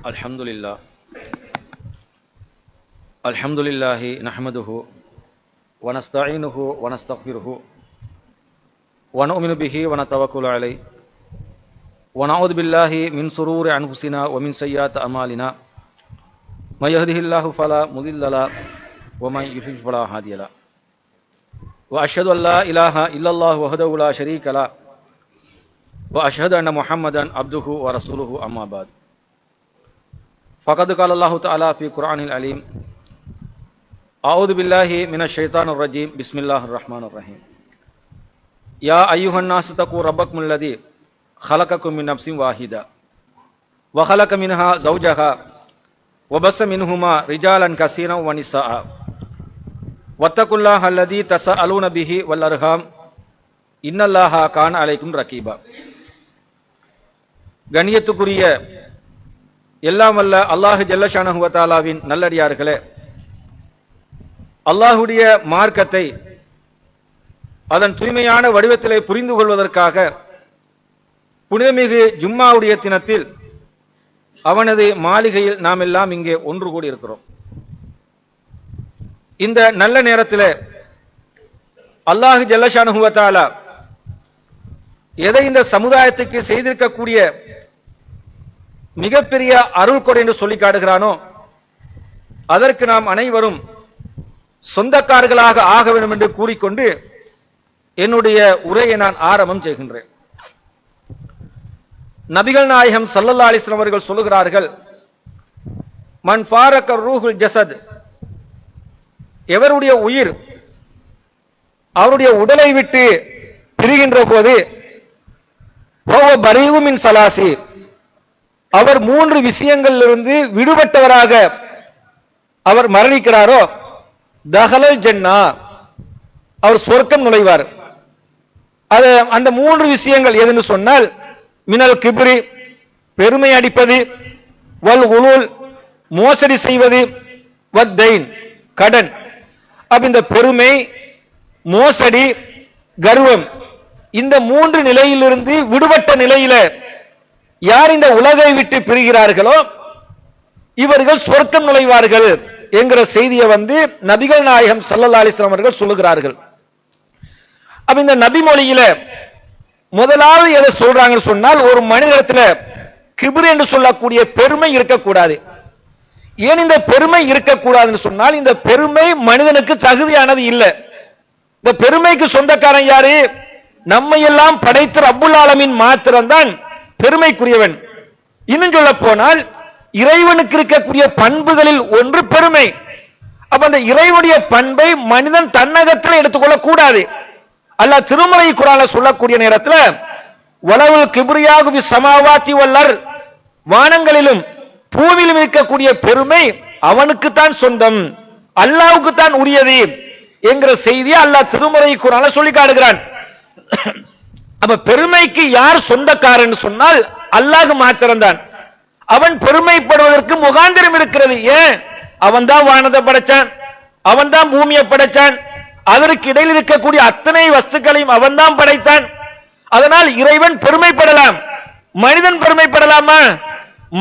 Alhamdulillah. Alhamdulillahi nahmaduhu wa nasta'inuhu wa nastaghfiruhu wa nu'minu bihi wa natawakkalu alayhi wa na'udzu billahi min sururi anfusina wa min sayyiati a'malina may yahdihillahu fala mudilla lahu wa may yudlil fala hadiya lahu wa ashhadu an la ilaha illallah wahdahu la sharika lahu wa ashhadu anna muhammadan abduhu wa rasuluhu amma ba'd. Faqad qala Allahu ta'ala fi Qur'anil Alim. A'udzu billahi minasy syaithanir rajim. Bismillahirrahmanirrahim. Ya ayyuhan nasu taqu rabbakumul ladzi khalaqakum min nafsin wahidah wa khalaqa minha zawjaha wa bassa minhuma rijalan katsiran wa nisaa'a. Wattaqullaha alladzi tasaaluna bihi wal arham. Innallaha kana alaykum raqiba. கண்ணியத்துக்குரிய எல்லாம் வல்ல அல்லாஹ் ஜல்லஷானஹு வ தஆலாவின் நல்லடியார்களே, அல்லாஹுடைய மார்க்கத்தை அதன் தூய்மையான வடிவத்திலே புரிந்து கொள்வதற்காக புனிதமிகு ஜும்மாவுடைய தினத்தில் அவனது மாளிகையில் நாம் எல்லாம் இங்கே ஒன்று கூடி இருக்கிறோம். இந்த நல்ல நேரத்தில் அல்லாஹ் ஜல்லஷானஹு வ தஆலா எதை இந்த சமுதாயத்துக்கு செய்திருக்கக்கூடிய மிகப்பெரிய அருள் கொடை என்று சொல்லி காட்டுகிறானோ அதற்கு நாம் அனைவரும் சொந்தக்காரர்களாக ஆக வேண்டும் என்று கூறிக்கொண்டு என்னுடைய உரையை நான் ஆரம்பம் செய்கின்றேன். நபிகள் நாயகம் ஸல்லல்லாஹு அலைஹி வஸல்லம் அவர்கள் சொல்லுகிறார்கள், மன் ஃபாரக ரூஹுல் ஜஸத், எவருடைய உயிர் அவருடைய உடலை விட்டு பிரிகின்ற போது பரீஉமின் ஸலாசி, அவர் 3 விஷயங்களிலிருந்து விடுபட்டவராக அவர் மரணிக்கிறாரோ தஹலல் ஜன்னா, அவர் சொர்க்கம் நுழைவார். அந்த 3 விஷயங்கள் எதுன்னு சொன்னால், மினல் கிப்ரி, பெருமை அடிப்பது, வல் உலூல், மோசடி செய்வது, வத்தைன், கடன். அப்ப இந்த பெருமை, மோசடி, கர்வம், இந்த 3 நிலையிலிருந்து விடுபட்ட நிலையில யார் இந்த உலகை விட்டு பிரிகிறார்களோ இவர்கள் சொர்க்கம் நுழைவார்கள் என்கிற செய்தியை நபிகள் நாயகம் ஸல்லல்லாஹு அலைஹி வஸல்லம் அவர்கள் சொல்லுகிறார்கள். அப்ப இந்த நபி மொழியில முதலாவது எதை சொல்றாங்கன்னு சொன்னால், ஒரு மனிதனிடத்துல கிப்ர் என்று சொல்லக்கூடிய பெருமை இருக்கக்கூடாது. ஏன் இந்த பெருமை இருக்கக்கூடாதுன்னு சொன்னால், இந்த பெருமை மனிதனுக்கு தகுதியானது இல்லை. இந்த பெருமைக்கு சொந்தக்காரன் யாரு? நம்மை எல்லாம் படைத்த ரப்புல் ஆலமீன் மாத்திரம்தான் பெருமைக்குரியவன். இன்னும் சொல்ல போனால் இறைவனுக்கு இருக்கக்கூடிய பண்புகளில் ஒன்று பெருமை. அப்ப அந்த இறைவனுடைய பண்பை மனிதன் தன்னகத்தில் எடுத்துக்கொள்ள கூடாது. அல்லாஹ் திருமறை குர்ஆன்ல சொல்லக்கூடிய நேரத்தில், வலவுல் கிப்ரியாகு பி ஸமாவாத்தி வல் அர், வானங்களிலும் பூமியிலும் இருக்கக்கூடிய பெருமை அவனுக்குத்தான் சொந்தம், அல்லாஹ்வுக்கு தான் உரியது என்கிற செய்தியை அல்லாஹ் திருமறை குர்ஆன்ல சொல்லி காட்டுகிறான். அப்ப பெருமைக்கு யார் சொந்தக்காரன் சொன்னால் அல்லாஹ் மாத்திரம்தான். அவன் பெருமைப்படுவதற்கு முகாந்திரம் இருக்கிறது. ஏன்? அவன் தான் வானத்தை படைச்சான், அவன் தான் பூமியை படைச்சான், அதற்கு இடையில் இருக்கக்கூடிய அத்தனை வஸ்துக்களையும் அவன் தான் படைத்தான். அதனால் இறைவன் பெருமைப்படலாம். மனிதன் பெருமைப்படலாமா?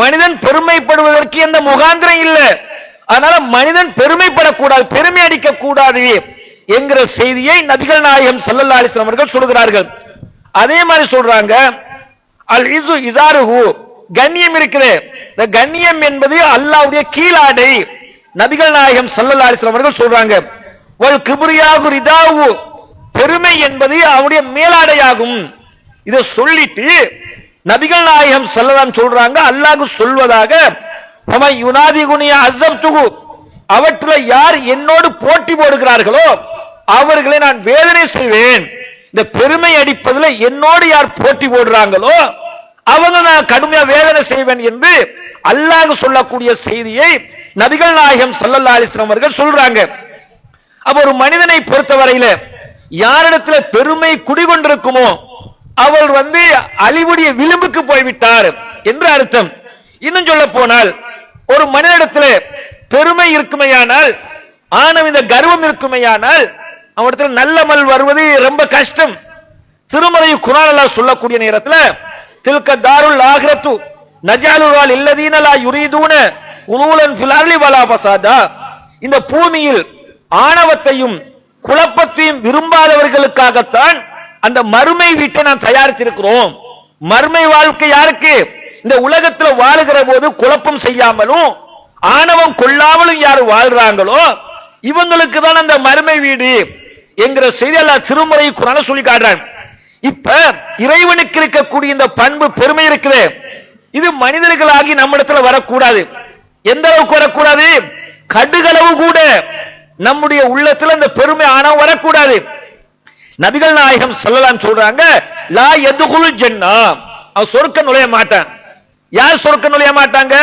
மனிதன் பெருமைப்படுவதற்கு எந்த முகாந்திரம் இல்லை. அதனால மனிதன் பெருமைப்படக்கூடாது, பெருமை அடிக்க கூடாது என்கிற செய்தியை நபிகள் நாயகம் ஸல்லல்லாஹு அலைஹி வஸல்லம் அவர்கள் சொல்கிறார்கள். அதே மாதிரி சொல்றாங்க, அல் இஸு இஸாருஹு, கண்ணியம் இருக்கிறது. இந்த கண்ணியம் என்பது அல்லாஹ்வுடைய கீழாடை. நபிகள் நாயகம் ஸல்லல்லாஹு அலைஹி வஸல்லம் அவர்கள் சொல்றாங்க, வல் கிப்ரியாகு ரிதாவு, பெருமை என்பது அவருடைய மேலாடையாகும். இதை சொல்லிட்டு நபிகள் நாயகம் ஸல்லல்லாஹு சொல்றாங்க, அல்லாஹ் சொல்வதாக, ஃபமை யுனாதிகுனி அஸப்துஹு, அவற்றில் யார் என்னோடு போட்டி போடுகிறார்களோ அவர்களை நான் வேதனை செய்வேன். இந்த பெருமை அடிப்பதில் என்னோடு யார் போட்டி போடுறாங்களோ அவங்க நான் கடுமையா வேதனை செய்வேன் என்று அல்லாஹ் சொல்லக்கூடிய செய்தியை நபிகள் நாயகம் ஸல்லல்லாஹு அலைஹி வஸல்லம் அவர்கள் சொல்றாங்க. அப்ப ஒரு மனிதனை பொறுத்தவரையில யாரிடத்துல பெருமை குடிகொண்டிருக்குமோ அவர் அழிவுடைய விளிம்புக்கு போய்விட்டார் என்று அர்த்தம். இன்னும் சொல்ல போனால், ஒரு மனிதனிடத்துல பெருமை இருக்குமையானால், ஆணவம், இந்த கர்வம் இருக்குமையானால் அவனிடத்தில் நல்லமல் வருவது ரொம்ப கஷ்டம். திருமறை குர்ஆன் அல்லாஹ் சொல்லக்கூடிய நேரத்தில், தில்க தாருல் ஆகிரத்து நஜாலுல் இல்லதீன லா யுரீதுன உலூலன் ஃபில் அர்லி வலா ஃபஸாதா. இந்த பூமியில் ஆணவத்தையும் குழப்பத்தையும் விரும்பாதவர்களுக்காகத்தான் அந்த மறுமை வீட்டை நாம் தயாரித்திருக்கிறோம். மறுமை வாழ்க்கை யாருக்கு? இந்த உலகத்தில் வாழுகிற போது குழப்பம் செய்யாமலும் ஆணவம் கொள்ளாமலும் யார் வாழ்றாங்களோ இவங்களுக்கு தான் அந்த மறுமை வீடு என்கிற செய்தி அல்லாஹ் திருமறை குர்ஆன்ல சொல்லி காட்டுறான். இப்ப இறைவனுக்கு இருக்கக்கூடிய இந்த பண்பு பெருமை இருக்குது, இது மனிதர்களாகி நம்மிடத்துல வரக்கூடாது. எந்த அளவுக்கு வரக்கூடாது? கடுகளவு கூட நம்முடைய உள்ளத்துல இந்த பெருமை ஆணவம் வரக்கூடாது. நபிகள் நாயகம் ஸல்லல்லாஹு அலைஹி சொல்றாங்க, லா யதுகுல் ஜன்னா, அவன் சொர்க்கம் நுழைய மாட்டான். யார் சொர்க்கம் நுழைய மாட்டாங்க?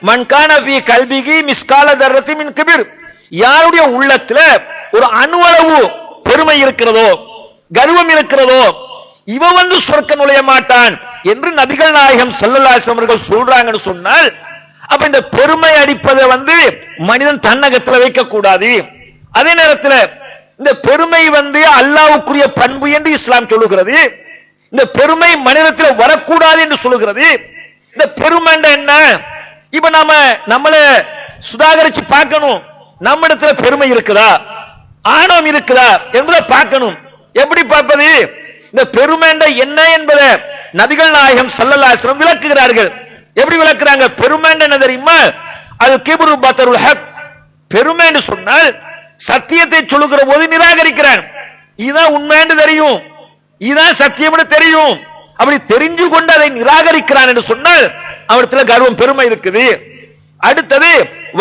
மன் கான ஃபீ கல்பிஹி மிஸ்கால தர்ரத்தி மின் கிபிர், யாருடைய உள்ளத்துல ஒரு அணுவளவு பெருமை இருக்கிறதோ கர்வம் இருக்கிறதோ இவன் சொர்க்கம் நுழைய மாட்டான் என்று நபிகள் நாயகம் ஸல்லல்லாஹு அலைஹி வஸல்லம் அவர்கள் சொல்றாங்கன்னு சொன்னால், அப்ப இந்த பெருமை அடிப்பதை மனிதன் தன்னகத்தில் வைக்க கூடாது. அதே நேரத்தில் இந்த பெருமை அல்லாஹ்வுக்குரிய பண்பு என்று இஸ்லாம் சொல்லுகிறது. இந்த பெருமை மனிதத்தில் வரக்கூடாது என்று சொல்லுகிறது. இந்த பெருமை என்ன? இப்ப நாம நம்மள சுதாகரிச்சு பார்க்கணும், நம்ம இடத்துல பெருமை இருக்குதா ஆணவம் இருக்குதா என்பதை பார்க்கணும். எப்படி பார்ப்பது? இந்த பெருமை என்ன என்பதை நபிகள் நாயகம் ஸல்லல்லாஹு அலைஹி வஸல்லம் விளக்குகிறார்கள். எப்படி விளக்குறாங்க? பெருமை என்ன தெரியுமா? அது கிப்ரு பத்ருல் ஹக். பெருமை என்று சொன்னால் சத்தியத்தை சொல்லுகிற போது நிராகரிக்கிறான். இதுதான் உண்மை என்று தெரியும், இதுதான் சத்தியம் என்று தெரியும், அப்படி தெரிஞ்சு கொண்டு அதை நிராகரிக்கிறான் என்று சொன்னால் அவரிடத்துல கர்வம் பெருமை இருக்குது. அடுத்தது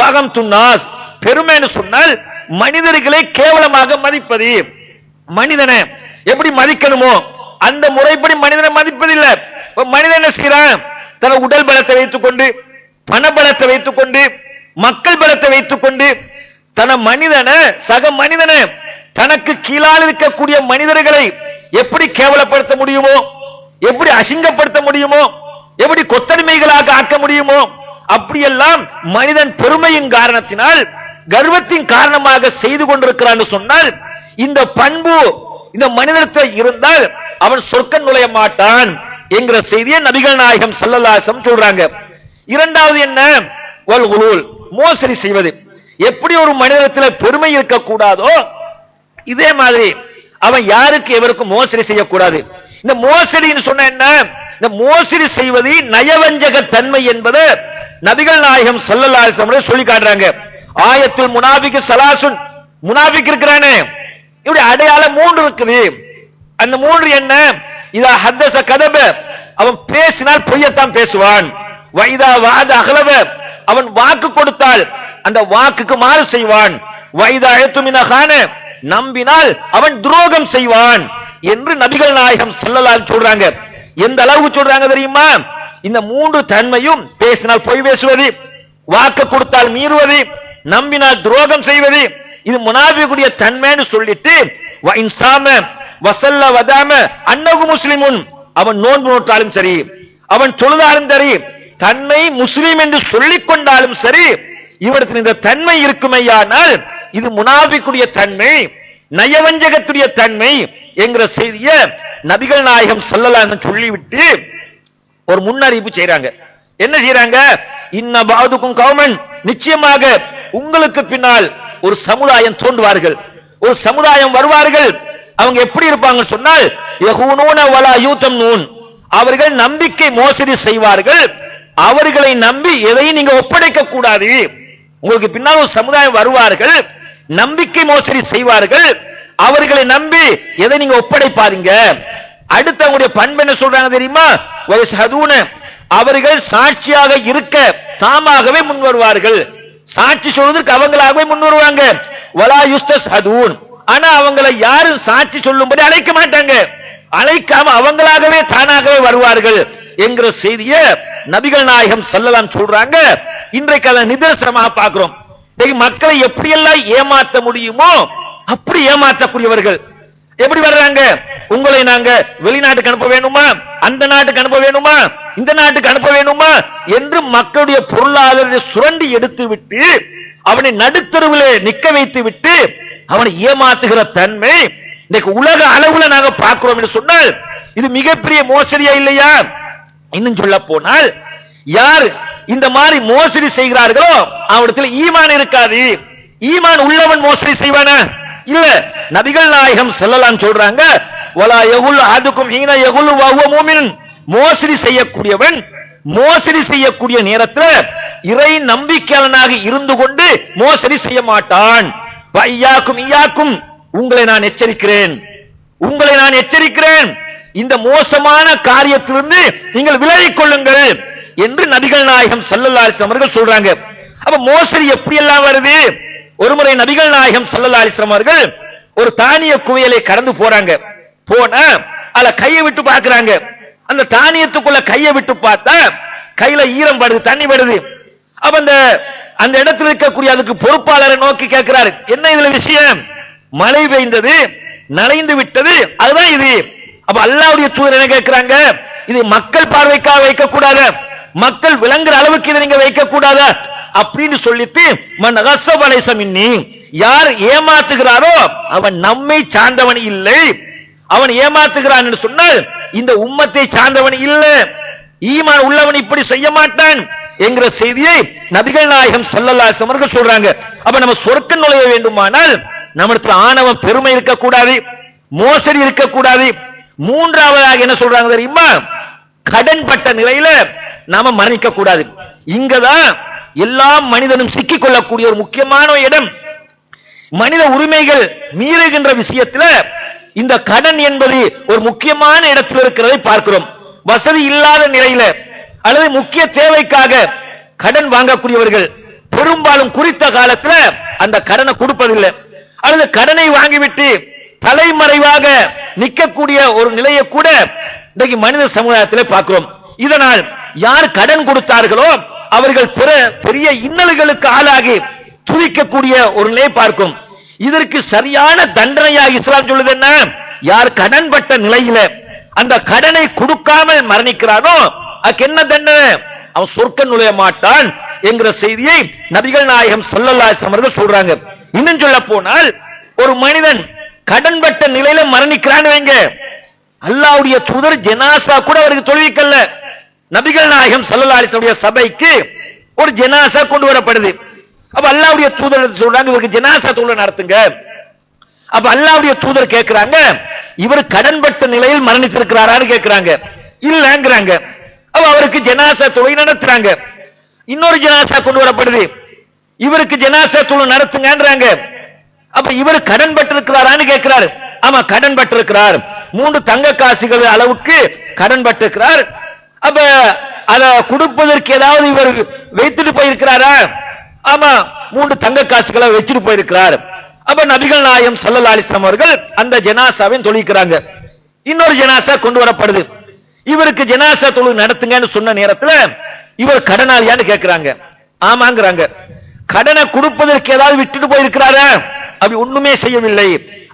வகம் துன்னாஸ். பெருமை என்று சொன்னால் மனிதர்களை கேவலமாக மதிப்பது. மனிதனை எப்படி மதிக்கணுமோ அந்த முறைப்படி மனிதனை மதிப்பதில்லை. மனிதன் என்ன செய்யறான்? தன உடல் பலத்தை வைத்துக் கொண்டு, பண பலத்தை வைத்துக் கொண்டு, மக்கள் பலத்தை வைத்துக் கொண்டு தன மனிதனை சக மனிதனை தனக்கு கீழால் இருக்கக்கூடிய மனிதர்களை எப்படி கேவலப்படுத்த முடியுமோ, எப்படி அசிங்கப்படுத்த முடியுமோ, எப்படி கொத்தடிமைகளாக ஆக்க முடியுமோ அப்படியெல்லாம் மனிதன் பெருமையின் காரணத்தினால் கர்வத்தின் காரணமாக செய்து கொண்டிருக்கிறான் சொன்னால் இந்த பண்பு இந்த மனிதத்தில் இருந்தால் அவன் சொர்க்கம் நுழைய மாட்டான் என்கிற செய்தியை நபிகள் நாயகம் ஸல்லல்லாஹு அலைஹி வஸல்லம் சொல்றாங்க. இரண்டாவது என்ன? வல் குலூல், மோசடி செய்வது. எப்படி ஒரு மனிதத்தில் பெருமை இருக்கக்கூடாதோ இதே மாதிரி அவன் யாருக்கு எவருக்கும் மோசடி செய்யக்கூடாது. இந்த மோசடின்னு சொன்ன என்ன? இந்த மோசடி செய்வது நயவஞ்சக தன்மை என்பது நபிகள் நாயகம் ஸல்லல்லாஹு அலைஹி வஸல்லம் சொல்லி காட்டுறாங்க. ஆயத்துல் முனாஃபிக் ஸலாசுன், முனாஃபிக் இருக்கிறானே இப்படி அடையாளம் 3 இருக்குது. அந்த 3 என்ன? இதா ஹத்தஸ கதப, அவன் பேசினால் பொய்யத்தான் பேசுவான். வைதா வஅத அக்லப, அவன் வாக்கு கொடுத்தால் அந்த வாக்குக்கு மாறு செய்வான். வைதா அயதுமின கான, நம்பினால் அவன் துரோகம் செய்வான் என்று நபிகள் நாயகம் ஸல்லல்லாஹு அலைஹி சொல்றாங்க. எந்த அளவுக்கு சொல்றாங்க தெரியுமா? இந்த 3 தன்மையும், பேசினால் பொய் பேசுவது, வாக்கு கொடுத்தால் மீறுவது, நம்பினால் துரோகம் செய்வது, இது முனாஃபிக்குடைய தன்மைன்னு சொல்லிட்டு வ இன்சாம வஸல்ல வதாம அன்னஹு முஸ்லிமுன், அவன் நோன்பு நோட்டாலும் சரி, அவன் தொழுதாலும் சரி, தன்னை முஸ்லிம் என்று சொல்லிக் கொண்டாலும் சரி, இவரிடத்தில் இந்த தன்மை இருக்குமையானால் இது முனாஃபிக்குடைய தன்மை, நயவஞ்சகத்துடைய தன்மை என்கிற செய்தியை நபிகள் நாயகம் ஸல்லல்லாஹு அலைஹி வஸல்லம் சொல்லிவிட்டு ஒரு முன்னறிவிப்பு செய்றாங்க. என்ன செய்றாங்க? இன்ன பஅதுக்கும் கௌமன், நிச்சயமாக உங்களுக்கு பின்னால் ஒரு சமுதாயம் தோன்றுவார்கள், ஒரு சமுதாயம் வருவார்கள். அவங்க எப்படி இருப்பாங்க சொன்னால் யஹூனூன வலா யூதம்னூன், அவர்கள் நம்பிக்கை மோசடி செய்வார்கள், அவர்களை நம்பி எதையும் நீங்க ஒப்படைக்க கூடாது. உங்களுக்கு பின்னால் ஒரு சமுதாயம் வருவார்கள், நம்பிக்கை மோசடி செய்வார்கள், அவர்களை நம்பி எதை நீங்க ஒப்படைப்பாதீங்க. அடுத்து அவங்களுடைய பண்பு என்ன சொல்றாங்க தெரியுமா? வயஸ்ஹதூன, அவர்கள் சாட்சியாக இருக்க தாமாகவே முன் வருவார்கள், சாட்சி சொல்வதற்கு அவங்களாகவே முன் வருவாங்க. வலா யுஸ்தஸ்ஹதூன், ஆனா அவங்களை யாரும் சாட்சி சொல்லும்படி அழைக்க மாட்டாங்க, அழைக்காம அவங்களாகவே தானாகவே வருவார்கள் என்கிற செய்தியை நபிகள் நாயகம் ஸல்லல்லாஹு அலைஹி வஸல்லம் சொல்றாங்க. இன்றைக்கு அதை நிதர்சனமாக பார்க்கிறோம். மக்களை எப்படியெல்லாம் ஏமாற்ற முடியுமோ அப்படி ஏமாற்றக்கூடியவர்கள் எப்படி வர்றாங்க? உங்களை நாங்க வெளிநாட்டுக்கு அனுப்ப வேணுமா, அந்த நாட்டுக்கு அனுப்ப வேணுமா, இந்த நாட்டுக்கு அனுப்ப வேணுமா என்று மக்களுடைய பொருளாதாரத்தை சுரண்டி எடுத்து விட்டு அவனை நடுத்தருவிலே நிக்க வைத்து விட்டு அவனை ஏமாத்துகிற தன்மை இன்னைக்கு உலக அளவுல நாங்க பார்க்கிறோம் என்று சொன்னால் இது மிகப்பெரிய மோசடியா இல்லையா? இன்னும் சொல்ல போனால் யார் இந்த மாதிரி மோசடி செய்கிறார்களோ அவரிடத்தில் ஈமான் இருக்காது. ஈமான் உள்ளவன் மோசடி செய்வானா? இல்ல. நபிகள் நாயகம் ஸல்லல்லாஹு சொல்றாங்க, வலா யகுல் அஹதுக்கும் ஹீன யகுல் வ ஹுவ முஃமின். மோசடி செய்யக்கூடியவன் மோசடி செய்யக்கூடிய நேரத்தில் இறை நம்பிக்கையாளனாக இருந்து கொண்டு மோசடி செய்ய மாட்டான். வையாக்கும் உங்களை நான் எச்சரிக்கிறேன், உங்களை நான் எச்சரிக்கிறேன், இந்த மோசமான காரியத்திலிருந்து நீங்கள் விலகிக் கொள்ளுங்கள் என்று நபிகள் நாயகம் ஸல்லல்லாஹு அலைஹி வஸல்லம் அவர்கள் சொல்றாங்க. அப்ப மோசடி எப்படி எல்லாம் வருது? ஒருமுறை நபிகள் நாயகம் ஸல்லல்லாஹு அலைஹி வஸல்லம் அவர்கள் ஒரு தானிய குவியலை கடந்து போறாங்க. போனா அதுல கையை விட்டு பாக்குறாங்க. அந்த தானியத்துக்குள்ள கையை விட்டு பார்த்தா கையில ஈரம் படுது, தண்ணி படுது. அப்ப அந்த இடத்துல இருக்கக்கூடிய அதுக்கு பொறுப்பாளரை நோக்கி கேட்கிறாரு, என்ன இதுல விஷயம்? மழை பெய்ந்தது, நனைந்து விட்டது, அதுதான் இது. அப்ப அல்லாஹ்வுடைய தூதர் என்ன கேட்கிறாங்க, இது மக்கள் பார்வைக்காக வைக்க கூடாது, மக்கள் விளங்குற அளவுக்கு இதை நீங்க வைக்க கூடாது அப்படின்னு சொல்லிட்டு, மன் கஸப லைஸ மின்னி, யார் ஏமாத்துகிறாரோ அவன் நம்மை சார்ந்தவன் இல்லை. அவன் ஏமாத்துகிறான் என்று சொன்னால் இந்த உம்மத்தை சார்ந்தவன் இல்லை. ஈமான் உள்ளவன் இப்படி செய்ய மாட்டான் என்கிற செய்தியை நபிகள் நாயகம் ஸல்லல்லாஹு அலைஹி வஸல்லம் அவர்கள் சொல்றாங்க. அப்ப நம்ம சொர்க்கம் நுழைய வேண்டுமானால் நம்மிடத்துல ஆணவம், பெருமை இருக்கக்கூடாது, மோசடி இருக்கக்கூடாது. மூன்றாவதாக என்ன சொல்றாங்க தெரியுமா? கடன்பட்ட நிலையில நாம மரணிக்க கூடாது. இங்கதான் எல்லா மனிதனும் சிக்கிக் கொள்ளக்கூடிய ஒரு முக்கியமான இடம். மனித உரிமைகள் மீறுகின்ற விஷயத்துல இந்த கடன் என்பது ஒரு முக்கியமான இடத்தில் இருக்கிறதை பார்க்கிறோம். வசதி இல்லாத நிலையில அல்லது முக்கிய தேவைக்காக கடன் வாங்கக்கூடியவர்கள் பெரும்பாலும் குறித்த காலத்துல அந்த கடனை கொடுப்பதில்லை, அல்லது கடனை வாங்கிவிட்டு தலைமறைவாக நிற்கக்கூடிய ஒரு நிலையை கூட இன்றைக்கு மனித சமுதாயத்தில் பார்க்கிறோம். இதனால் யார் கடன் கொடுத்தார்களோ அவர்கள் பெரிய இன்னல்களுக்கு ஆளாகி துதிக்கக்கூடிய ஒரு நிலையை பார்க்கும். இதற்கு சரியான தண்டனையாக இஸ்லாம் சொல்லுது என்ன? யார் கடன் பட்ட நிலையில அந்த கடனை கொடுக்காமல் மரணிக்கிறானோ அதுக்கு என்ன தண்டனை? அவன் சொர்க்கம் நுழைய மாட்டான் என்கிற செய்தியை நபிகள் நாயகம் ஸல்லல்லாஹு அலைஹி வஸல்லம் அவர்கள் சொல்றாங்க. இன்னும் சொல்ல போனால் ஒரு மனிதன் கடன் பட்ட நிலையில மரணிக்கிறான்னு வைங்க, அல்லாஹ்வுடைய தூதர் ஜனாசா கூட அவருக்கு தொழுவிக்கல்ல. நபிகள் நாயகம் ஸல்லல்லாஹு அலைஹி வஸல்லம் சபைக்கு ஒரு ஜனாசா கொண்டு வரப்படுது. அப்ப அல்லாஹ்வுடைய தூதர் சொல்றாங்க, இவருக்கு ஜனாசா தொழுகை நடத்துங்க. அப்ப அல்லாஹ்வுடைய தூதர் கேட்கிறாங்க, இவர் கடன்பட்ட நிலையில் மரணித்திருக்கிறாரான்னு கேட்கிறாங்க. இல்லங்கிறாங்க. அப்ப அவருக்கு ஜனாசா தொழுகை நடத்துறாங்க. இன்னொரு ஜனாசா கொண்டு வரப்படுது, இவருக்கு ஜனாசா தொழுகை நடத்துங்கன்றாங்க. அப்ப இவர் கடன் பட்டிருக்கிறாரான்னு கேட்கிறார். ஆமா, கடன் பட்டிருக்கிறார். 3 தங்க காசுகள் அளவுக்கு கடன் பட்டிருக்கிறார். அப்ப அத கொடுப்பதற்கு ஏதாவது இவர் வைத்துட்டு போயிருக்கிறாரா? ஆமா, 3 தங்க காசுகளை வச்சுட்டு போயிருக்கிறார். அப்ப நபிகள் நாயகம் ஸல்லல்லாஹு அலைஹி வஸல்லம் அவர்கள் அந்த ஜனாசாவை தொழுகிறாங்க. இன்னொரு ஜனாசா கொண்டு வரப்படுது, இவருக்கு ஜனாசா தொழுகை நடத்துங்கன்னு சொன்ன நேரத்துல இவர் கடனாளியான்னு கேட்கிறாங்க. ஆமாங்கிறாங்க. கடனை கொடுப்பதற்கு ஏதாவது விட்டுட்டு போயிருக்கிறாரா? அப்படி ஒண்ணுமே செய்யவில்லை.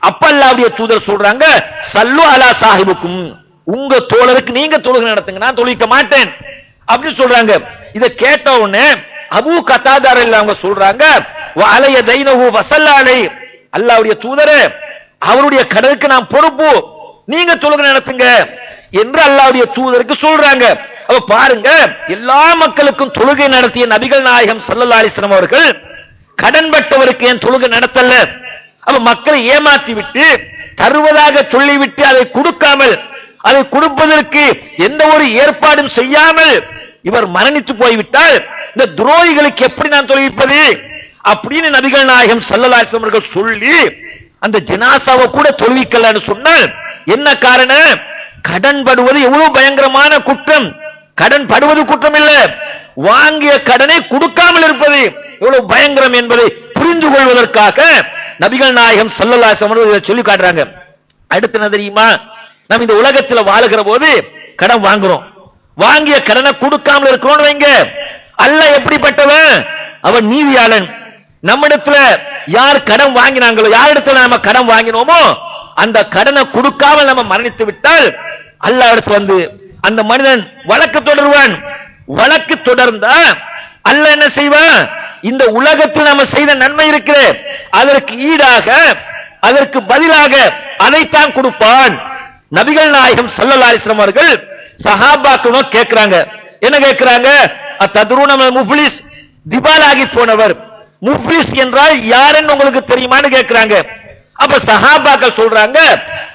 அப்ப அல்லாஹ்வுடைய தூதர் சொல்றாங்க, சல்லு அலா சாஹிபுக்கும், உங்க தோழருக்கு நீங்க தொழுகை நடத்துங்க, நான் தொழுவிக்க மாட்டேன் அப்படின்னு சொல்றாங்க. இத கேட்ட உடனே அபூ கத்தாதா அவங்க சொல்றாங்க, வஅலைய தைனஹு வஸல்லா அலைஹி, அல்லாஹ்வுடைய தூதரே அவருடைய கடனுக்கு நான் பொறுப்பு, நீங்க தொழுகை நடத்துங்க என்று அல்லாஹ்வுடைய தூதருக்கு சொல்றாங்க. அப்ப பாருங்க, எல்லா மக்களுக்கும் தொழுகை நடத்திய நபிகள் நாயகம் ஸல்லல்லாஹு அலைஹி வஸல்லம் அவர்கள் கடன்பட்டவருக்கு ஏன் தொழுகை நடத்தல? அப்ப மக்களை ஏமாத்தி விட்டு தருவதாக சொல்லிவிட்டு அதை கொடுக்காமல், அதை கொடுப்பதற்கு எந்த ஒரு ஏற்பாடும் செய்யாமல் இவர் மரணித்து போய்விட்டால் இந்த துரோகிகளுக்கு எப்படி நான் தொழுவிப்பது அப்படின்னு நபிகள் நாயகம் ஸல்லல்லாஹு அலைஹி வஸல்லம் அவர்கள் சொல்லி அந்த ஜனாசாவை கூட தொழுவிக்கலன்னு சொன்னால் என்ன காரணம்? கடன் படுவது எவ்வளவு பயங்கரமான குற்றம். கடன் படுவது குற்றம் இல்ல, வாங்கிய கடனை கொடுக்காமல் இருப்பது எவ்வளவு பயங்கரம் என்பதை புரிந்து கொள்வதற்காக நபிகள் நாயகம் ஸல்லல்லாஹு அலைஹி வஸல்லம் அவர்கள் சொல்லி காட்டுறாங்க. அடுத்து என்ன தெரியுமா? நம்ம இந்த உலகத்தில் வாழுகிற போது கடன் வாங்குறோம், வாங்கிய கடனை கொடுக்காமல் இருக்கிறோம் வைங்க, அல்லாஹ் எப்படிப்பட்டவன்? அவன் நீதியாளன். நம்மிடத்துல யார் கடன் வாங்கினாங்களோ, யாரிடத்துல நம்ம கடன் வாங்கினோமோ அந்த கடனை கொடுக்காமல் நம்ம மரணித்து விட்டால் அல்லாஹ் இடத்துல வந்து அந்த மனிதன் வழக்கு தொடருவான். வழக்கு தொடர்ந்தா அல்லாஹ் என்ன செய்வான்? இந்த உலகத்தில் நம்ம செய்த நன்மை இருக்கு, அதற்கு ஈடாக, அதற்கு பதிலாக அதைத்தான் கொடுப்பான். நபிகள் நாயகம் ஸல்லல்லாஹு அலைஹி வஸல்லம் அவர்கள் சஹாபாக்களோ கேட்கிறாங்க, என்ன கேட்கிறாங்க? அத்ததுருனமல் முஃப்லிஸ், திவாலாகி போனவர். முஃப்லிஸ் என்றால் யாருன்னு உங்களுக்கு தெரியுமான்னு கேட்கிறாங்க. அப்ப சஹாபாக்கள் சொல்றாங்க,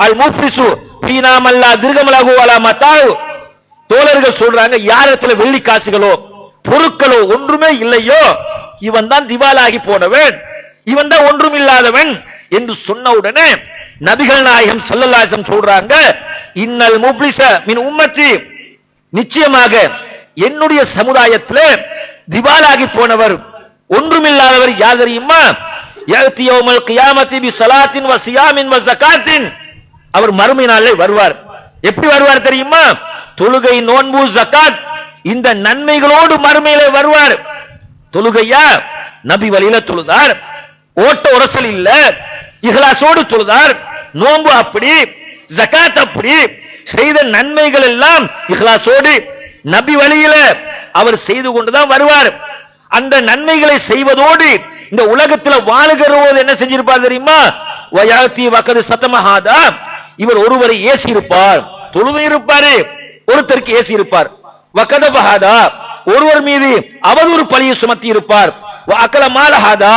அல் முஃப்லிசு பீனாமல்லா திருகமலகு வலா மத்தாவு. தோழர்கள் சொல்றாங்க, யாரிடத்துல வெள்ளி காசுகளோ பொருட்களோ ஒன்றுமே இல்லையோ இவன் தான் திவாலாகி போனவன், இவன் தான் ஒன்றும் இல்லாதவன் என்று சொன்ன உடனே நபிகள் நாயகம் ஸல்லல்லாஹு அலைஹி வஸல்லம் சொல்றாங்க, இன்னல் முஃப்லிஸ மின் உம்மத்தி, நிச்சயமாக என்னுடைய சமுதாயத்தில் திவாலாகி போனவர் ஒன்றுமில்லாதவர் யார் தெரியுமா? யஅதி யௌமல் கியாமத்தி பி ஸலாத்தின் வ ஸியாமின் வ ஸகாத்தின். அவர் மறுமை நாளில் வருவார். எப்படி வருவார் தெரியுமா? தொழுகை, நோன்பு, ஜகாத் இந்த நன்மைகளோடு மறுமையிலே வருவார். தொழுகையா நபி வழியில தொழுதார், ஓட்ட உரசல் இல்ல, இஹ்லாஸோடு தொழுதார். நோன்பு அப்படி, ஜகாத் அப்படி, செய்த நன்மைகள் எல்லாம் இஹ்லாஸோடு நபி வழியில அவர் செய்து கொண்டுதான் வருவார். அந்த நன்மைகளை செய்வதோடு இந்த உலகத்தில் வாழுகிற போது என்ன செஞ்சிருப்பார் தெரியுமா? வயாத்தி வகது சத்தமஹாதா, இவர் ஒருவரை ஏசி இருப்பார், தொழுது இருப்பாரு, ஒருத்தருக்கு ஏசி இருப்பார். வகதபஹாதா, ஒருவர் மீது அவதூறு பழியை சுமத்தி இருப்பார். அகல மாலஹாதா,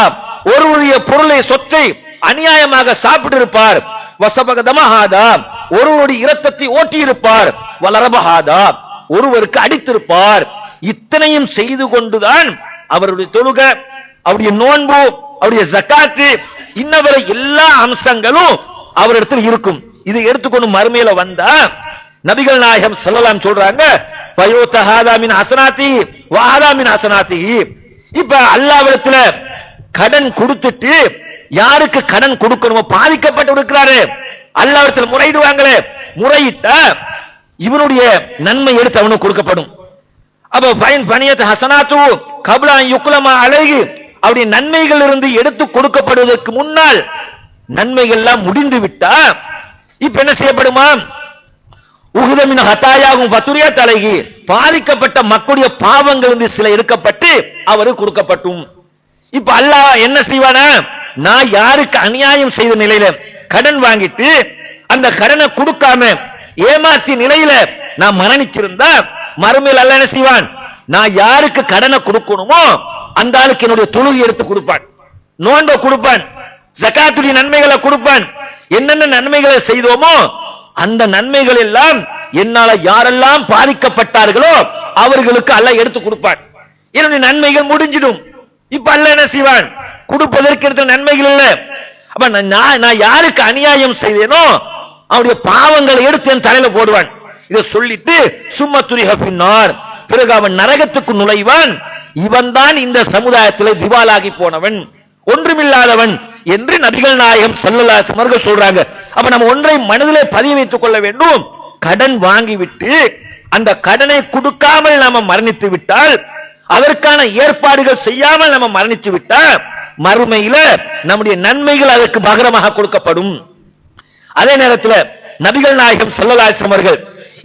ஒருவருடைய பொருளை சொத்தை அநியாயமாக சாப்பிட்டு இருப்பார். வசபகதமஹாதா, ஒருவருடைய இரத்தத்தை ஓட்டி இருப்பார். வலரபஹாதா, ஒருவருக்கு அடித்திருப்பார். இத்தனையும் செய்து கொண்டுதான் அவருடைய தொழுகை, அவருடைய நோன்பு, அவருடைய ஜகாத்து, இன்னவரை எல்லா அம்சங்களும் அவரிடத்தில் இருக்கும். இதை எடுத்துக்கொண்டு மறுமையில வந்தா நபிகள் நாயகம் ஸல்லல்லாஹு அலைஹி சொல்றாங்க, ஃபயூதஹாதா மின் ஹஸனாத்தி வ ஹாதா மின் ஹஸனாத்தி. இப்ப அல்லாஹ்விடத்துல கடன் கொடுத்துட்டு யாருக்கு கடன் கொடுக்கணுமோ பாதிக்கப்பட்டு இருக்கிறாரு, அல்லாஹ்விடத்துல முறையிடுவாங்களே, முறையிட்டா இவனுடைய நன்மை எடுத்து அவனுக்கு கொடுக்கப்படும். அப்ப ஃபைன் ஃபனியத் ஹஸனாத்து கப்ல அன் யுக்லமா அலைஹி, அவருடைய நன்மைகள் இருந்து எடுத்து கொடுக்கப்படுவதற்கு முன்னால் நன்மைகள் எல்லாம் முடிந்து விட்டா இப்ப என்ன செய்யப்படுமா? உஹுதமின் ஹதாயாகும் பத்துரியா தலைகி, பாதிக்கப்பட்ட மக்களுடைய பாவங்கள் இருந்து சில எடுக்கப்பட்டு அவருக்கு கொடுக்கப்பட்டும். இப்ப அல்லாஹ் என்ன செய்வானா? நான் யாருக்கு அநியாயம் செய்த நிலையில கடன் வாங்கிட்டு அந்த கடனை கொடுக்காம ஏமாத்தி நிலையில நான் மரணிச்சிருந்தா மறுமையில் அல்லாஹ் என்ன செய்வான்? நான் யாருக்கு கடனை கொடுக்கணுமோ அந்த ஆளுக்கு என்னுடைய தொழுகை எடுத்து கொடுப்பான், நோன்பை கொடுப்பான், ஜகாத்துடைய நன்மைகளை கொடுப்பான். என்னென்ன நன்மைகளை செய்தோமோ அந்த நன்மைகள் எல்லாம் என்னால யாரெல்லாம் பாதிக்கப்பட்டார்களோ அவர்களுக்கு அல்லாஹ் எடுத்து கொடுப்பான். என்னுடைய நன்மைகள் முடிஞ்சிடும். இப்ப அல்லாஹ் என்ன செய்வான்? கொடுப்பதற்கு எடுத்த நன்மைகள் இல்ல. அப்ப நான் யாருக்கு அநியாயம் செய்தேனோ அவருடைய பாவங்களை எடுத்து என் தலையில போடுவான். இதை சொல்லிட்டு சும்மத்துரிஹ பின்னார், பிறகு அவன் நரகத்துக்கு நுழைவான். இவன் தான் இந்த சமுதாயத்தில் திவாலாகி போனவன், ஒன்றுமில்லாதவன் என்று நபிகள் நாயகம் ஸல்லல்லாஹு அலைஹி வஸல்லம் அவர்கள் சொல்றாங்க. அப்ப நம்ம ஒன்றை மனதிலே பதிய வைத்துக் கொள்ள வேண்டும். கடன் வாங்கிவிட்டு அந்த கடனை கொடுக்காமல் நாம மரணித்து விட்டால், அதற்கான ஏற்பாடுகள் செய்யாமல் நம்ம மரணித்து விட்டால் மறுமையில நம்முடைய நன்மைகள் அதற்கு பகரமாக கொடுக்கப்படும். அதே நேரத்தில் நபிகள் நாயகம் ஸல்லல்லாஹு அலைஹி வஸல்லம் அவர்கள்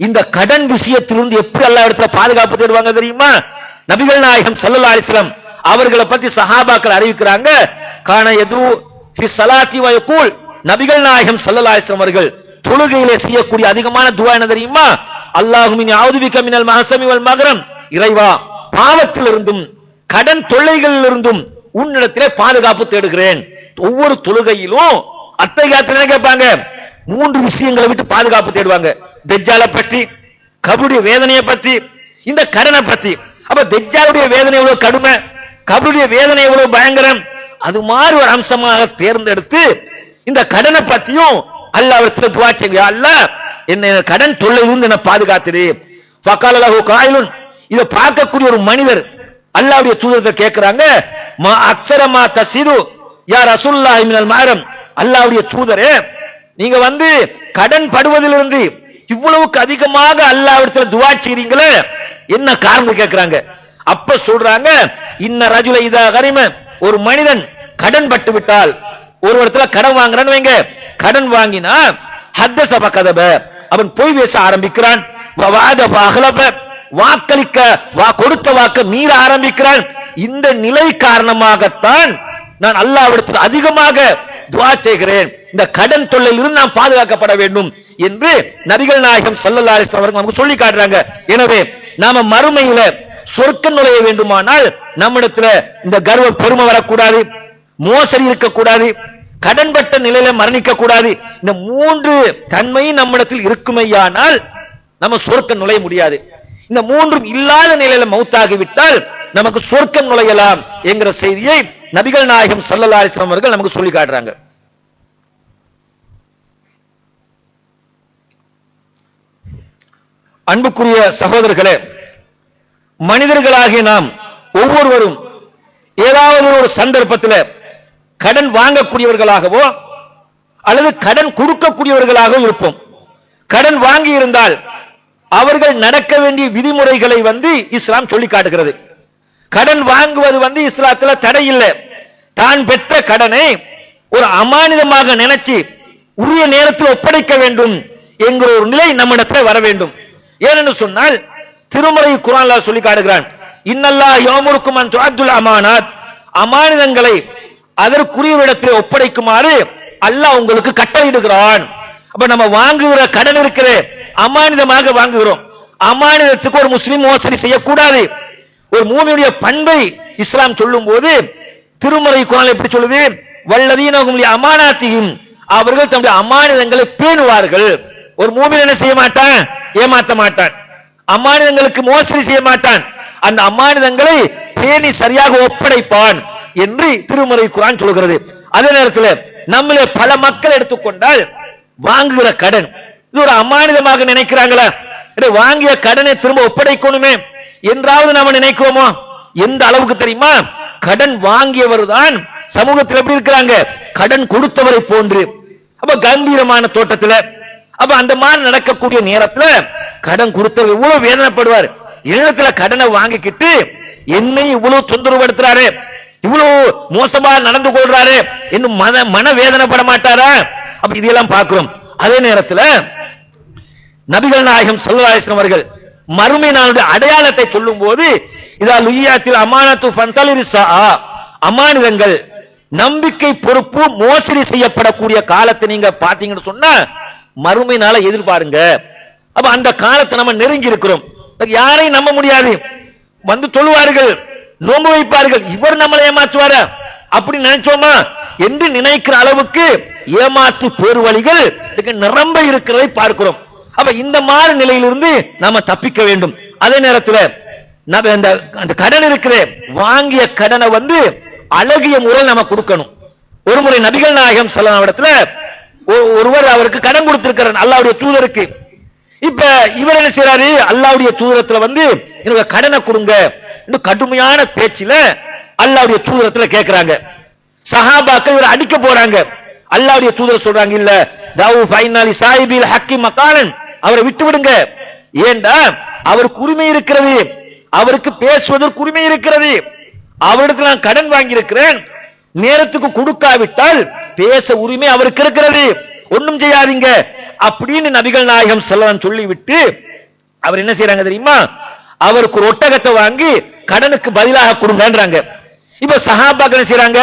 இந்த கடன் விஷயத்திலிருந்து எப்படி அல்லாஹ் இடத்துல பாதுகாப்பு தேடுவாங்க தெரியுமா? நபிகள் நாயகம் ஸல்லல்லாஹு அலைஹி வஸல்லம் அவர்களை பத்தி சஹாபாக்கள் அறிவிக்கிறாங்க, கான யது ஃபி ஸலாத்தி வ யகூல், நபிகள் நாயகம் ஸல்லல்லாஹு அலைஹி வஸல்லம் அவர்கள் தொழுகையிலே செய்யக்கூடிய அதிகமான துஆ என்ன தெரியுமா? அல்லாஹும்ம அஊது பிக மினல் மஹ்சமி வல் மக்ரம், இறைவா பாவத்திலிருந்தும் கடன் தொல்லைகளிலிருந்தும் உன்னிடத்திலே பாதுகாப்பு தேடுகிறேன். ஒவ்வொரு தொழுகையிலும் அத்தஹியாத்துல என்ன கேட்பாங்க? 3 விஷயங்களை விட்டு பாதுகாப்பு தேடுவாங்க. தஜ்ஜாலை பற்றி, கபருடைய வேதனையை பற்றி, இந்த கடனை பற்றி. அப்ப தஜ்ஜாலுடைய வேதனை எவ்வளவு கடுமை, கபருடைய வேதனை எவ்வளவு பயங்கரம், அது மாதிரி ஒரு அம்சமாக தேர்ந்தெடுத்து இந்த கடனை பற்றியும் அல்லாஹ்விடத்தில் துஆ செய்யுங்க. அல்லாஹ் என்ன கடன் தொல்லையிலிருந்து என்ன பாதுகாத்துடு. ஃபகால லஹு காயிலுன், இத பார்க்கக்கூடிய ஒரு மனிதர் அல்லாஹ்வுடைய தூதரை கேட்கிறாங்க, மா அக்ஸரமா தஸிரு யா ரசூலுல்லாஹி மினல் மஹரம், அல்லாஹ்வுடைய தூதரே நீங்க கடன் படுவதிலிருந்து இவ்வளவுக்கு அதிகமாக அல்லாஹ்விடத்தில் துஆ செய்றீங்களே, என்ன காரணம் கேட்கிறாங்க. அப்ப சொல்றாங்க, இன்ன ரஜுல இதா கரிம, ஒரு மனிதன் கடன் பட்டு விட்டால், ஒரு இடத்துல கடன் வாங்குறான்னு வைங்க, கடன் வாங்கினா ஹத்தஸ ஃபகதப, அவன் பொய் பேச ஆரம்பிக்கிறான், வவாத ஃபஅஹலப, வாக்களிக்க கொடுத்த வாக்க மீற ஆரம்பிக்கிறான். இந்த நிலை காரணமாகத்தான் நான் அல்லாஹ்விடத்தில் அதிகமாக துஆ செய்கிறேன், இந்த கடன் தொல்லையிலிருந்து நாம் பாதுகாக்கப்பட வேண்டும் என்று நபிகள் நாயகம் ஸல்லல்லாஹு அலைஹி வஸல்லம் நமக்கு சொல்லி காட்டுறாங்க. எனவே நாம மறுமையில சொர்க்கம் நுழைய வேண்டுமானால் நம்மிடத்துல இந்த கர்வ பெருமை வரக்கூடாது, மோசடி இருக்கக்கூடாது, கடன்பட்ட நிலையில மரணிக்க கூடாது. இந்த 3 தன்மையும் நம்மிடத்தில் இருக்குமையானால் நம்ம சொர்க்கம் நுழைய முடியாது. இந்த 3ம் இல்லாத நிலையில மௌத்தாகிவிட்டால் நமக்கு சொர்க்கம் நுழையலாம் என்கிற செய்தியை நபிகள் நாயகம் ஸல்லல்லாஹு அலைஹி வஸல்லம் அவர்கள் நமக்கு சொல்லி காட்டுறாங்க. அன்புக்குரிய சகோதரர்களே, மனிதர்களாகிய நாம் ஒவ்வொருவரும் ஏதாவது ஒரு சந்தர்ப்பத்தில் கடன் வாங்கக்கூடியவர்களாகவோ அல்லது கடன் கொடுக்கக்கூடியவர்களாகவோ இருப்போம். கடன் வாங்கி இருந்தால் அவர்கள் நடக்க வேண்டிய விதிமுறைகளை இஸ்லாம் சொல்லி காட்டுகிறது. கடன் வாங்குவது இஸ்லாத்துல தடை இல்லை. தான் பெற்ற கடனை ஒரு அமானிதமாக நினைச்சு உரிய நேரத்தில் ஒப்படைக்க வேண்டும் என்கிற ஒரு நிலை நம்மிடத்தில் வர வேண்டும். ஏனென்று சொன்னால் திருமறை குர்ஆன்ல சொல்லி காட்டுகிறான், இன்னல்லாஹ் யஅமுருக்கும் அன் துஅத்துல் அமானாத், அமானிதங்களை அதற்குரிய இடத்தில் ஒப்படைக்குமாறு அல்லாஹ் உங்களுக்கு கட்டளையிடுகிறான். அப்ப நம்ம வாங்குகிற கடன் இருக்கிற அமானிதமாக வாங்குகிறோம். அமானிதத்துக்கு ஒரு முஸ்லிம் மோசடி செய்யக்கூடாது. ஒரு மூமினுடைய பண்பை இஸ்லாம் சொல்லும் போது திருமறை குர்ஆன் எப்படி சொல்லுது, வல்லதீனஹும் லி அமானாத்திஹிம், அவர்கள் தம்முடைய அமானிதங்களை பேணுவார்கள். ஒரு மூமின் என்ன செய்ய மாட்டான், ஏமாத்த மாட்டான், அமானிதங்களுக்கு மோசடி செய்ய மாட்டான், அந்த அமானிதங்களை பேணி சரியாக ஒப்படைப்பான் என்று திருமறை குர்ஆன் சொல்கிறது. அதே நேரத்தில் நம்மளே பல மக்கள் எடுத்துக்கொண்டால் வாங்குகிற கடன் இது ஒரு அமானிதமாக நினைக்கிறாங்களா, வாங்கிய கடனை திரும்ப ஒப்படைக்கணுமே என்றாவது நாம நினைக்கிறோமோ? எந்த அளவுக்கு தெரியுமா, கடன் வாங்கியவர் தான் சமூகத்தில் எப்படி இருக்கிறாங்க, கடன் கொடுத்தவரை போன்று. அப்ப கம்பீரமான தோட்டத்தில் அப்ப அந்த மாதிரி நடக்கக்கூடிய நேரத்தில் கடன் கொடுத்தவர் இவ்வளவு வேதனைப்படுவார். இடத்துல கடனை வாங்கிக்கிட்டு என்னை இவ்வளவு தொந்தரவுபடுத்துறாரு, இவ்வளவு மோசமா நடந்து கொள்றாரு இன்னும் மன வேதனைப்பட மாட்டாரா? அப்ப இதெல்லாம் பார்க்கிறோம். அதே நேரத்தில் நபிகள் நாயகம் ஸல்லல்லாஹு அலைஹி வஸல்லம் அவர்கள் மறுமை நாளுடைய அடையாளத்தை சொல்லும் போது இதா லுய்யாத்தில் அமானத்து ஃபந்தலிரிஸா, அமானிதங்கள் நம்பிக்கை பொறுப்பு மோசடி செய்யப்படக்கூடிய காலத்தை நீங்க பாத்தீங்கன்னு சொன்னா மறுமை நாளை எதிர்பாருங்க. அப்ப அந்த காலத்தை நம்ம நெருங்கி இருக்கிறோம். யாரையும் நம்ப முடியாது. தொழுவார்கள், நோன்பு வைப்பார்கள், இவர் நம்மளை ஏமாற்றுவார அப்படி நினைச்சோமா என்று நினைக்கிற அளவுக்கு ஏமாற்று பேர் வழிகள் நிரம்ப இருக்கிறதை பார்க்கிறோம். அப்ப இந்த மாதிரி நிலையிலிருந்து நாம தப்பிக்க வேண்டும். அதே நேரத்தில் அந்த கடன் இருக்கிற வாங்கிய கடனை அழகிய முறை நாம கொடுக்கணும். ஒரு முறை நபிகள் நாயகம் ஸல்லல்லாஹு அலைஹி வஸல்லம் ஒருவர் அவருக்கு கடன் கொடுத்திருக்கிறார் அல்லாஹ்வுடைய தூதருக்கு. இப்ப இவர் என்ன செய்யறாரு, அல்லாஹ்வுடைய தூதரத்துல எனக்கு கடனை கொடுங்க இன்னும் கடுமையான பேச்சில அல்லாஹ்வுடைய தூதரத்துல கேட்கிறாங்க. சஹாபாக்கள் இவர் அடிக்க போறாங்க. அல்லாஹ்வுடைய தூதர் சொல்றாங்க, இல்ல தவு ஃபைனலி சாஹிபில் ஹக்கி மகானன், அவரை விட்டு விடுங்க. ஏண்டா அவருக்கு உரிமை இருக்கிறது, அவருக்கு பேசுவதற்கு உரிமை இருக்கிறது. அவரிடத்தில் நான் கடன் வாங்கி இருக்கிறேன், நேரத்துக்கு கொடுக்காவிட்டால் பேச உரிமை அவருக்கு இருக்கிறது, ஒன்னும் செய்யாதீங்க அப்படின்னு நபிகள் நாயகம் ஸல்லல்லாஹு சொல்லிவிட்டு அவர் என்ன செய்யறாங்க தெரியுமா, அவருக்கு ஒரு ஒட்டகத்தை வாங்கி கடனுக்கு பதிலாக கொடுங்கன்றாங்க. இப்ப சஹாபாக்கள் என்ன செய்யறாங்க,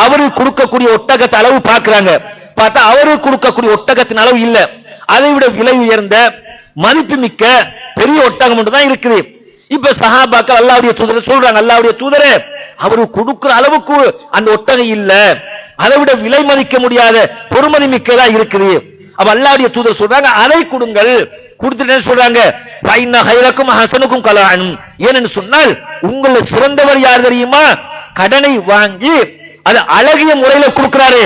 அவருக்கு கொடுக்கக்கூடிய ஒட்டகத்தை அளவு பாக்குறாங்க. பார்த்தா அவருக்கு கொடுக்கக்கூடிய ஒட்டகத்தின் அளவு இல்ல, அதை விட விலை உயர்ந்த மதிப்பு மிக்க பெரிய ஒட்டகம் மட்டும் தான் இருக்குது. இப்ப சஹாபாக்கள் அல்லாஹ்வுடைய தூதரை சொல்றாங்க, அல்லாஹ்வுடைய தூதரே அவருக்கு கொடுக்கிற அளவுக்கு அந்த ஒட்டகம் இல்ல, அதை விட விலை மதிக்க முடியாத பொறுமதி மிக்கதா இருக்குது. அப்ப அல்லாஹ்வுடைய தூதர் சொல்றாங்க, அதை கொடுங்கள். கொடுத்துட்டு சொல்றாங்க, ஃபைன்ன ஹைரக்கும் ஹஸனுக்கும் கலான், ஏன்னு சொன்னால் உங்கள சிறந்தவர் யார் தெரியுமா, கடனை வாங்கி அது அழகிய முறையில கொடுக்கிறாரு,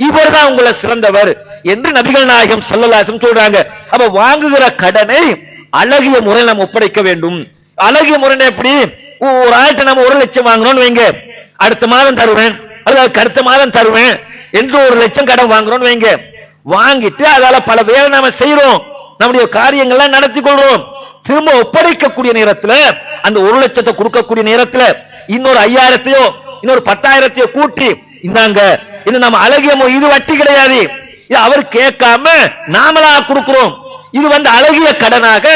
இவர் தான் உங்களை சிறந்தவர் என்று நபிகள் நாயகம் ஸல்லல்லாஹு அலைஹி வஸல்லம் சொல்றாங்க. அப்ப வாங்குகிற கடனை அழகிய முறையில் நாம் ஒப்படைக்க வேண்டும். அழகிய முறை எப்படி, ஒரு ஆள்கிட்ட நம்ம 1 லட்சம் வாங்குறோம்னு வைங்க, அடுத்த மாதம் தருவேன் அல்லது அடுத்த மாதம் தருவேன் என்று 1 லட்சம் கடன் வாங்குறோம்னு வைங்க, வாங்கிட்டு அதால பல வேலை நாம செய்யறோம், நம்முடைய காரியங்கள்லாம் நடத்தி கொள்றோம். திரும்ப ஒப்படைக்கக்கூடிய நேரத்தில் அந்த 1 லட்சத்தை கொடுக்கக்கூடிய நேரத்தில் இன்னொரு 5000த்தையோ இன்னொரு 10,000த்தையோ கூட்டி இந்தாங்க, இது நம்ம அழகிய இது வட்டி கிடையாது, இது அவர் கேட்காம நாமளா கொடுக்கிறோம், இது அழகிய கடனாக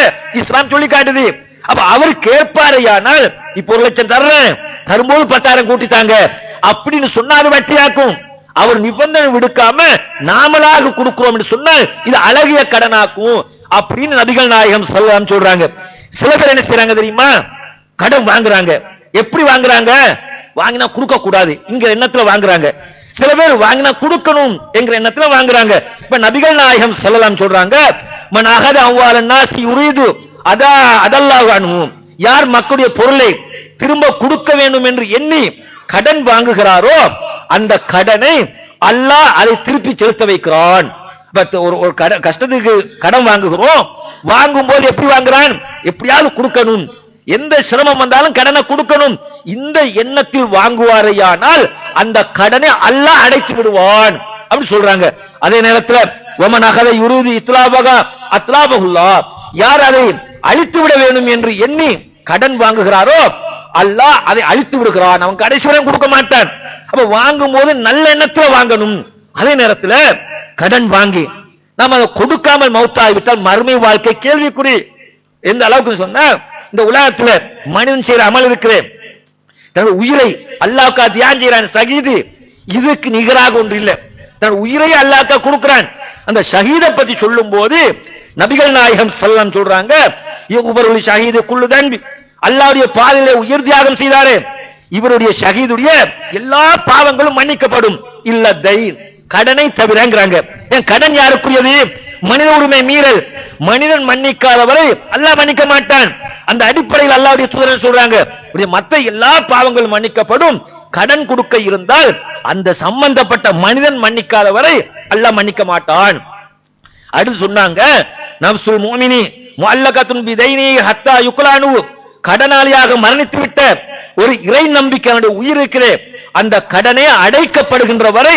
இஸ்லாம் சொல்லி காட்டுது. அப்ப அவர் கேட்பாரையானால் இப்ப 1 லட்சம் தர்றேன், தரும்போது 10,000 கூட்டிட்டாங்க அப்படின்னு சொன்னா அது வட்டியாக்கும். அவர் நிபந்தனை விடுக்காம நாமளாக கொடுக்கிறோம் என்று சொன்னால் இது அழகிய கடனாக்கும் அப்படின்னு நபிகள் நாயகம் ஸல்லல்லாஹு சொல்றாங்க. சில பேர் என்ன செய்யறாங்க தெரியுமா, கடன் வாங்குறாங்க. எப்படி வாங்குறாங்க? வாங்கினா கொடுக்க கூடாது இங்க எண்ணத்துல வாங்குறாங்க. சில பேர் வாங்கினா கொடுக்கணும் என்கிற எண்ணத்துல வாங்குறாங்க. இப்ப நபிகள் நாயகம் ஸல்லல்லாஹு சொல்றாங்க, மன் அகத அம்வாலன் நாஸ் யுரீது அதல்லாஹு அன்ஹு, யார் மக்களுடைய பொருளை திரும்ப கொடுக்க வேண்டும் என்று எண்ணி கடன் வாங்குகிறாரோ அந்த கடனை அல்லாஹ் அதை திருப்பி செலுத்த வைக்கிறான். ஒரு கஷ்டத்துக்கு கடன் வாங்குகிறோம், வாங்கும் போது எப்படி வாங்குறான்? எப்படியாவது கொடுக்கணும், எந்த சிரமம் வந்தாலும் கடனை கொடுக்கணும், இந்த எண்ணத்தில் வாங்குவாரையானால் அந்த கடனை அல்லாஹ் அடைத்து விடுவான் அப்படி சொல்றாங்க. அதே நேரத்தில் வமன் அகத யுரீது இத்லாபஹா அத்லாபஹுல்லாஹ், யார் அதை அழித்து விட வேண்டும் என்று எண்ணி கடன் வாங்குகிறாரோ அல்லாஹ் அதை அழித்து விடுகிறான், அவன் கடைசி வரை கொடுக்க மாட்டான். அப்ப வாங்கும் போது நல்ல எண்ணத்துல வாங்கணும். அதே நேரத்தில் கடன் வாங்கி நாம் அதை கொடுக்காமல் மௌத்தாகிவிட்டால் மறுமை வாழ்க்கை கேள்விக்குறி. எந்த அளவுக்கு சொன்னா, இந்த உலகத்துல மனிதன் செய்யற அமல் இருக்கிறேன், தன் உயிரை அல்லாஹ்க்கா தியாகம் செய்யறான் ஷஹீது, இதுக்கு நிகராக ஒன்று இல்லை. தன் உயிரை அல்லாஹ்க்கா கொடுக்கிறான். அந்த ஷஹீதை பத்தி சொல்லும் போது நபிகள் நாயகம் ஸல்லல்லாஹு சொல்றாங்க, யுக்பருல் ஷஹீது குல்லு தன்பி, அல்லாஹ்வுடைய பாதையிலே உயிர் தியாகம் செய்தாரே இவருடைய ஷஹீதுடைய எல்லா பாவங்களும் மன்னிக்கப்படும், இல்ல தைன், கடனை தவிரங்கறாங்க. ஏன் கடன் யாருக்குரியது? மனித உரிமை மீறல், மனிதன் மன்னிக்காதவரை அல்லாஹ் மன்னிக்க மாட்டான். அந்த அடிப்படையில் அல்லாஹ்வுடைய தூதர் சொல்றாங்க, மற்ற எல்லா பாவங்களும் மன்னிக்கப்படும், கடன் கொடுக்க இருந்தால் அந்த சம்பந்தப்பட்ட மனிதன் மன்னிக்காதவரை அல்லாஹ் மன்னிக்க மாட்டான். அடுத்து சொன்னாங்க, நஃப்சுல் முஃமினி முஅல்லகத்துன் பிதைனி ஹத்தா யுக்லானு, கடனாளியாக மரணித்து விட்ட ஒரு இறை நம்பிக்கையாளருடைய உயிர் இருக்கிறே அந்த கடனே அடைக்கப்படுகின்ற வரை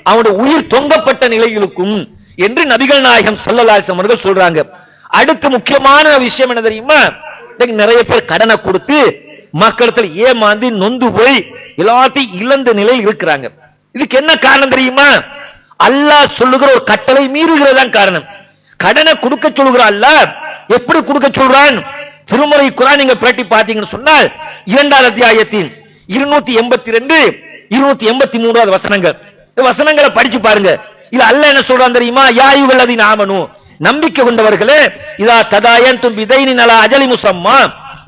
அவனுடைய உயிர் தொங்கப்பட்ட நிலையில் இருக்கும் என்று நபிகள் நாயகம் ஸல்லல்லாஹு அலைஹி வஸல்லம் அவர்கள் சொல்றாங்க. அடுத்து முக்கியமான விஷயம் என்ன தெரியுமா? நிறைய பேர் கடனை கொடுத்து மக்களிடத்தில் ஏமாந்து நொந்து போய் எல்லாத்தையும் இழந்த நிலையில் இருக்கிறாங்க. இதுக்கு என்ன காரணம் தெரியுமா? அல்லாஹ் சொல்லுகிற ஒரு கட்டளை மீறுகிறதான் காரணம். கடனை கொடுக்க சொல்லுகிற அல்லாஹ் எப்படி கொடுக்க சொல்றான்? திருமறை குர்ஆன் நீங்க பிரட்டி பாத்தீங்கன்னு சொன்னால் 2வது அத்தியாயத்தின் 282 283வது வசனங்கள், வசனங்களை படிச்சு பாருங்க. இல்ல அல்லாஹ் என்ன சொல்றான் தெரியுமா? யா அய்யுஹல்லதீன ஆமனு, நம்பிக்கை கொண்டவர்களே, இதா ததாயன்தும் பிதைனின் அலா அஜலி முஸம்மா,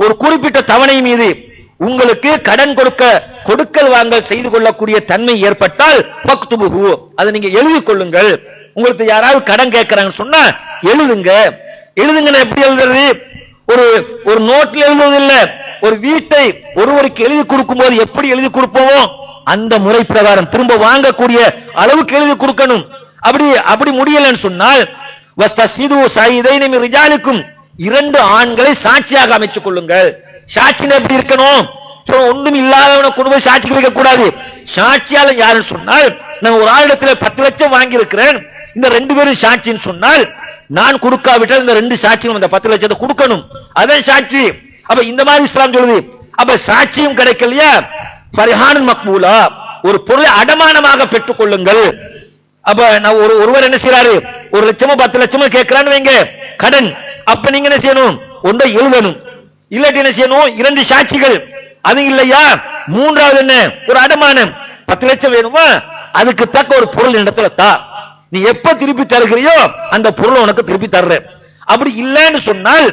ஒரு குறிப்பிட்ட தவணை மீது உங்களுக்கு கடன் கொடுக்கல் வாங்கல் செய்து கொள்ளக்கூடிய தன்மை ஏற்பட்டால் ஃபக்துபுஹு, அதை நீங்க எழுதிக் கொள்ளுங்கள். உங்களுக்கு யாராவது கடன் கேட்கறாங்கன்னு சொன்னா எழுதுங்க. எழுதுங்க எப்படி எழுதுறது? ஒரு நோட்ல எழுதுவதில்லை, ஒரு வீட்டை ஒருவருக்கு எழுதி கொடுக்கும் போது எப்படி எழுதி கொடுப்போம் அந்த முறை பிரகாரம் திரும்ப வாங்கக்கூடிய அளவுக்கு எழுதி கொடுக்கணும். அப்படி முடியலன்னு சொன்னால் வஸ்தஸ்மிது ஷஹீதைனி மின் ரிஜாலிக்கும், 2 ஆண்களை சாட்சியாக அமைத்துக் கொள்ளுங்கள். சாட்சி எப்படி இருக்கணும்? ஒண்ணும் இல்லாதவனை கொண்டு போய் சாட்சிக்கு வைக்க கூடாது. சாட்சியாளர் யாருன்னு சொன்னால், நான் ஒரு ஆளிடத்துல 10 லட்சம் வாங்கி இருக்கிறேன், இந்த 2 பேரும் சாட்சின்னு சொன்னால் நான் கொடுக்காவிட்டால் இந்த 2 சாட்சியும் அந்த 10 லட்சத்தை கொடுக்கணும், அதான் சாட்சி. அப்ப இந்த மாதிரி இஸ்லாம் சொல்லுது. அப்ப சாட்சியும் கிடைக்கலையா, ஃபரிஹானுன் மக்பூலா, ஒரு பொருளை அடமானமாக பெற்றுக் கொள்ளுங்கள். அப்ப நான் ஒருவர் என்ன செய்யறாரு, 1 லட்சமோ 10 லட்சமோ கேட்கிறான்னு வைங்க கடன், அப்ப நீங்க என்ன செய்யணும்? ஒன்றை எழுதணும், இல்லாட்டி என்ன செய்யணும்? 2 சாட்சிகள், அது இல்லையா 3வது என்ன? ஒரு அடமானம். 10 லட்சம் வேணுமா, அதுக்கு தக்க ஒரு பொருள் இடத்துல தா, நீ எப்ப திருப்பி தருகிறியோ அந்த பொருளை உனக்கு திருப்பி தர்றேன். அப்படி இல்லைன்னு சொன்னால்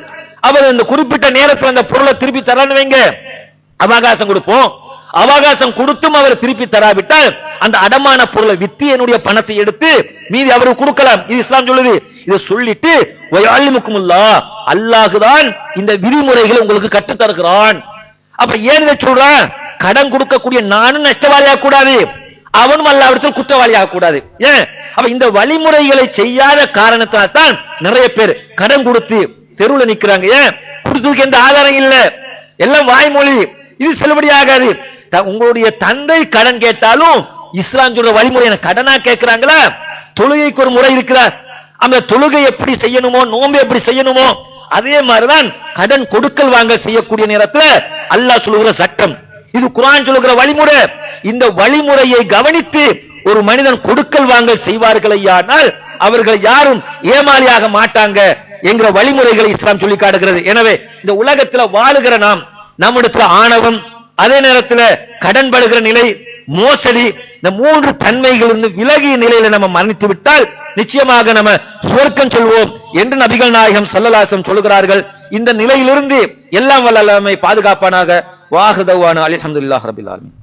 அவர் இந்த குறிப்பிட்ட நேரத்தில் அந்த பொருளை திருப்பி தரான்னு வைங்க, அவகாசம் கொடுப்போம். அவகாசம் கொடுத்தும் அவர் திருப்பி தராவிட்டால் அந்த அடமான பொருளை வித்து என்னுடைய பணத்தை எடுத்து மீதி அவருக்கு கொடுக்கலாம். இது இஸ்லாம் சொல்லுது. இதை சொல்லிட்டு வயல்லிமுக்குமுல்லாஹ், அல்லாஹ்தான் இந்த விதிமுறைகளை உங்களுக்கு கற்றுத் தருகிறான். அப்ப ஏன் இதை சொல்றான்? கடன் கொடுக்கக்கூடிய நானும் நஷ்டவாளியாக கூடாது, அவனும் அல்லாஹ்விடத்தில் குற்றவாளியாக கூடாது. ஏன்? அப்ப இந்த வழிமுறைகளை செய்யாத காரணத்தால் தான் நிறைய பேர் கடன் கொடுத்து தெருவில் நிக்கிறாங்க. ஏன்? கொடுத்ததுக்கு எந்த ஆதாரம் இல்ல, எல்லாம் வாய்மொழி, இது செல்லுபடியாகாது. உங்களுடைய தந்தை கடன் கேட்டாலும் இஸ்லாம் சொல்ற வழிமுறை கடனா கேட்கிறாங்களா? தொழுகைக்கு ஒரு முறை இருக்கிறார், அந்த தொழுகை எப்படி செய்யணுமோ நோன்பு எப்படி செய்யணுமோ அதே மாதிரிதான் கடன் கொடுக்கல் வாங்க செய்யக்கூடிய நேரத்தில் அல்லாஹ் சொல்லுகிற சட்டம், இது குர்ஆன் சொல்லுகிற வழிமுறை. இந்த வழிமுறையை கவனித்து ஒரு மனிதன் கொடுக்கல் வாங்கல் செய்வார்களேயானால் அவர்கள் யாரும் ஏமாளியாக மாட்டாங்க என்கிற வழிமுறைகளை இஸ்லாம் சொல்லி காட்டுகிறது. எனவே இந்த உலகத்தில் வாழுகிற நாம், நம்மிடத்துல ஆணவம், அதே நேரத்தில் கடன் படுகிற நிலை, மோசடி, இந்த 3 தன்மைகளிலிருந்து விலகிய நிலையில நம்ம மரணித்து விட்டால் நிச்சயமாக நம்ம சுவர்க்கம் சொல்வோம் என்று நபிகள் நாயகம் ஸல்லல்லாஹு அலைஹி வஸல்லம் சொல்கிறார்கள். இந்த நிலையிலிருந்து எல்லாம் வல்ல அல்லாஹ் நம்மை பாதுகாப்பானாக. வாஹிதவான அல்ஹம்துலில்லாஹி ரப்பில் ஆலமீன்.